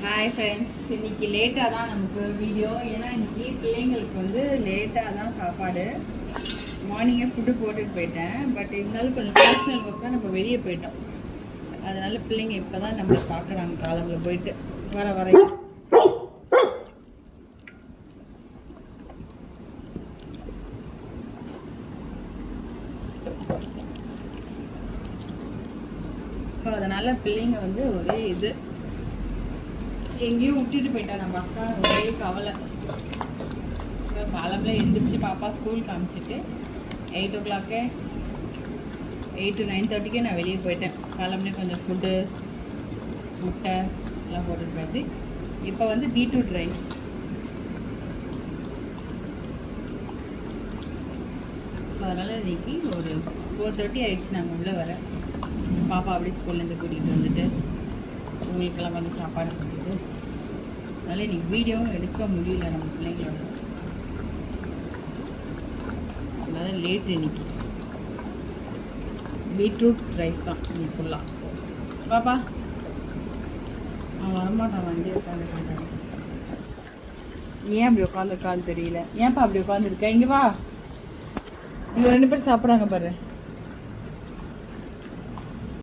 Hi friends, இன்னைக்கு லேட்டாக தான் நமக்கு வீடியோ. ஏன்னா இன்னைக்கு பிள்ளைங்களுக்கு வந்து லேட்டாக தான் சாப்பாடு. மார்னிங்கே ஃபுட்டு போட்டுட்டு போயிட்டேன். பட் இருந்தாலும் கொஞ்சம் பர்சனல் ஒர்க்காக நம்ம வெளியே போயிட்டோம். அதனால பிள்ளைங்க இப்போ தான் நம்மளை பார்க்குறாங்க. காலங்களில் போயிட்டு வர வரைக்கும் ஸோ அதனால் பிள்ளைங்க வந்து ஒரே இது எங்கேயும் விட்டுட்டு போயிட்டா நம்ம அக்கா. ஒரே கவலை. காலம்ல எழுந்திரிச்சு பாப்பா ஸ்கூலுக்கு அனுப்பிச்சிட்டு 8 o'clock 8 to 9:30 நான் வெளியே போயிட்டேன். காலம்லேயே கொஞ்சம் ஃபுட்டு முட்டை எல்லாம் போட்டுட்டு போச்சு. இப்போ வந்து பீட்ரூட் ரைஸ். ஸோ அதனால் இன்றைக்கி ஒரு 4:30 ஆகிடுச்சு நாங்கள் உள்ளே வர. பாப்பா அப்படியே ஸ்கூல்லேருந்து கூட்டிகிட்டு வந்துட்டு உங்களுக்கெல்லாம் வந்து சாப்பாடு கொடுத்துட்டு அதனால் இன்றைக்கி வீடியோவும் எடுக்க முடியல நம்ம பிள்ளைங்களோட. அதனால் லேட் இன்னைக்கு. பீட்ரூட் ரைஸ் தான் இன்னைக்கு ஃபுல்லாக. பாப்பா அவன் வரமாட்டான், வண்டி உட்காந்துருக்கான். ஏன் அப்படி உட்காந்துருக்கான்னு தெரியல. ஏன்ப்பா அப்படி உட்காந்துருக்க? இங்கே வா, இங்கே 2 பேர் சாப்பிட்றாங்க பாரு.